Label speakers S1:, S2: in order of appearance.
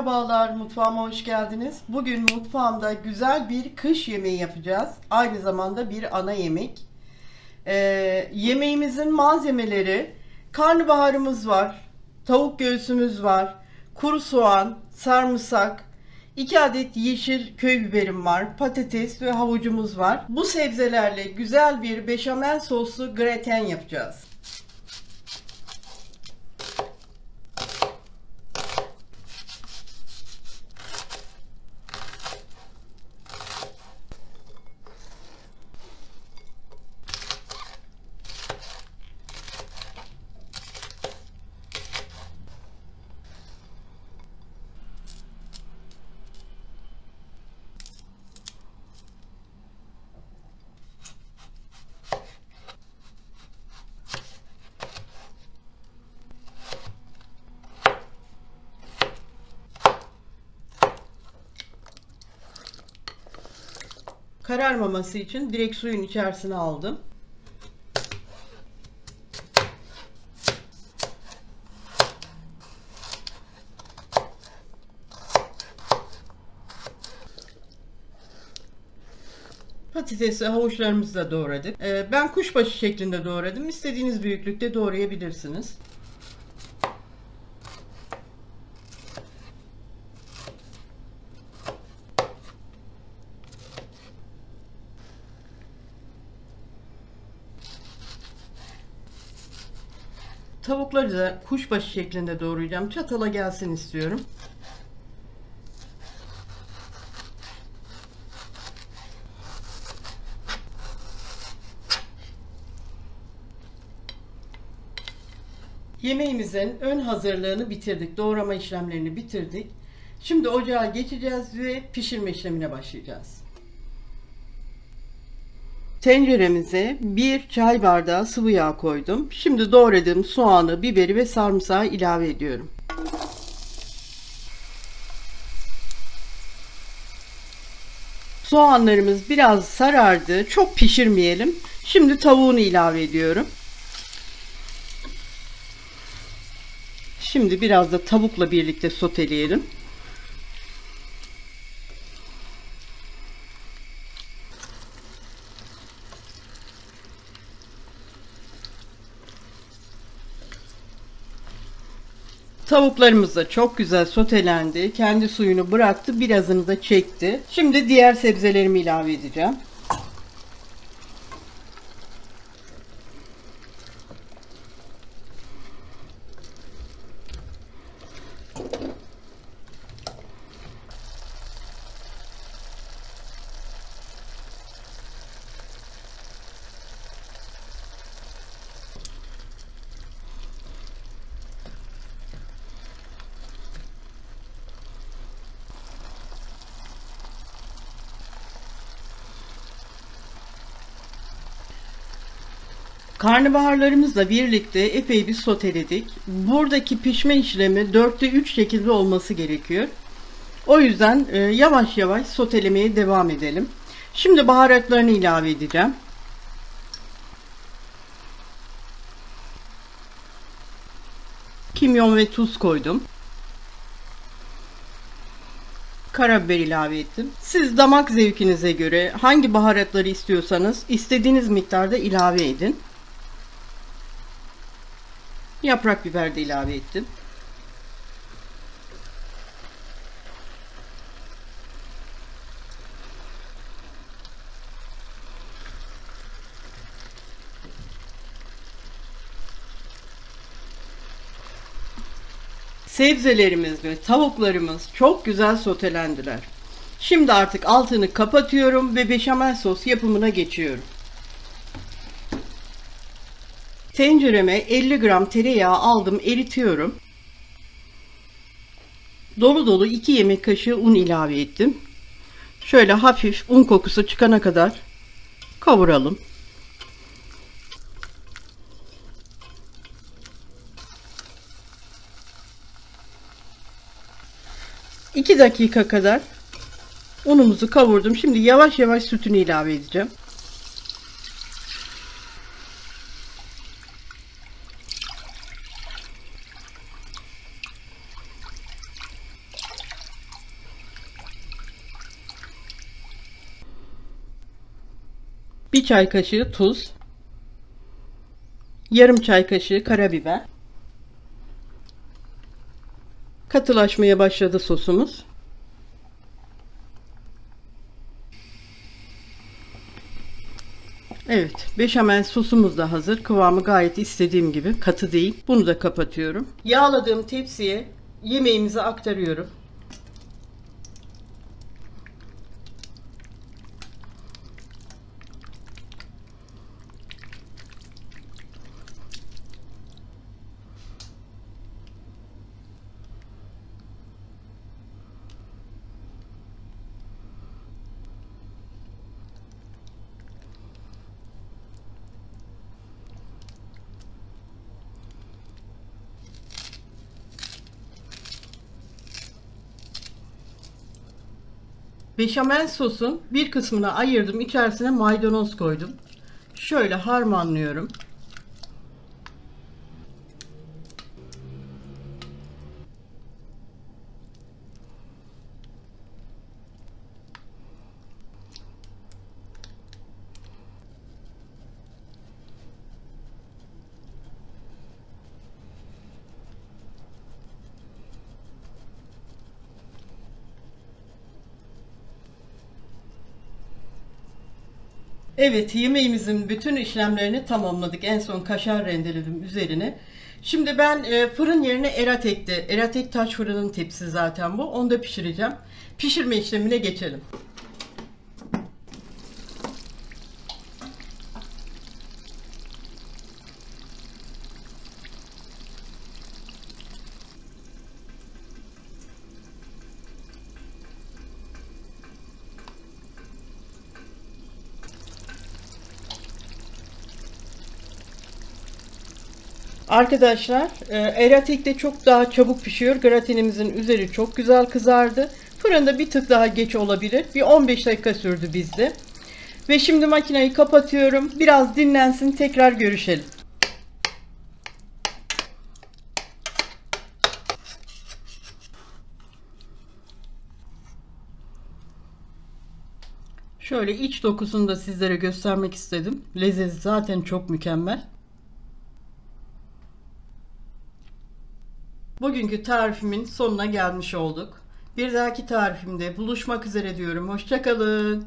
S1: Merhabalar, mutfağıma hoş geldiniz. Bugün mutfağımda güzel bir kış yemeği yapacağız. Aynı zamanda bir ana yemek. Yemeğimizin malzemeleri: karnabaharımız var, tavuk göğsümüz var, kuru soğan, sarımsak, 2 adet yeşil köy biberim var, patates ve havucumuz var. Bu sebzelerle güzel bir beşamel soslu graten yapacağız. Kararmaması için direkt suyun içerisine aldım. Patatesi, havuçlarımızı da doğradık. Ben kuşbaşı şeklinde doğradım. İstediğiniz büyüklükte doğrayabilirsiniz. Tavukları da kuşbaşı şeklinde doğrayacağım. Çatala gelsin istiyorum. Yemeğimizin ön hazırlığını bitirdik. Doğrama işlemlerini bitirdik. Şimdi ocağa geçeceğiz ve pişirme işlemine başlayacağız. Tenceremize 1 çay bardağı sıvı yağ koydum. Şimdi doğradığım soğanı, biberi ve sarımsağı ilave ediyorum. Soğanlarımız biraz sarardı. Çok pişirmeyelim. Şimdi tavuğunu ilave ediyorum. Şimdi biraz da tavukla birlikte soteleyelim. Tavuklarımız da çok güzel sotelendi. Kendi suyunu bıraktı. Birazını da çekti. Şimdi diğer sebzelerimi ilave edeceğim. Karnabaharlarımızla birlikte epey bir soteledik. Buradaki pişme işlemi 4'te 3 şekilde olması gerekiyor. O yüzden yavaş yavaş sotelemeye devam edelim. Şimdi baharatlarını ilave edeceğim. Kimyon ve tuz koydum. Karabiber ilave ettim. Siz damak zevkinize göre hangi baharatları istiyorsanız istediğiniz miktarda ilave edin. Yaprak biber de ilave ettim. Sebzelerimiz ve tavuklarımız çok güzel sotelendiler. Şimdi artık altını kapatıyorum ve beşamel sos yapımına geçiyorum. Tencereme 50 gram tereyağı aldım, eritiyorum. Dolu dolu 2 yemek kaşığı un ilave ettim. Şöyle hafif un kokusu çıkana kadar kavuralım. 2 dakika kadar unumuzu kavurdum. Şimdi yavaş yavaş sütünü ilave edeceğim. 1 çay kaşığı tuz, yarım çay kaşığı karabiber. Katılaşmaya başladı sosumuz. Evet, beşamel sosumuz da hazır. Kıvamı gayet istediğim gibi, katı değil. Bunu da kapatıyorum. Yağladığım tepsiye yemeğimizi aktarıyorum. Beşamel sosun bir kısmını ayırdım. İçerisine maydanoz koydum. Şöyle harmanlıyorum. Evet, yemeğimizin bütün işlemlerini tamamladık. En son kaşar rendeledim üzerine. Şimdi ben fırın yerine Eratek'te, Eratek taş fırının tepsi zaten bu. Onu da pişireceğim. Pişirme işlemine geçelim. Arkadaşlar, Eratek'te çok daha çabuk pişiyor. Gratenimizin üzeri çok güzel kızardı. Fırında bir tık daha geç olabilir. Bir 15 dakika sürdü bizde. Ve şimdi makineyi kapatıyorum. Biraz dinlensin, tekrar görüşelim. Şöyle iç dokusunu da sizlere göstermek istedim. Lezzeti zaten çok mükemmel. Bugünkü tarifimin sonuna gelmiş olduk. Bir dahaki tarifimde buluşmak üzere diyorum. Hoşça kalın.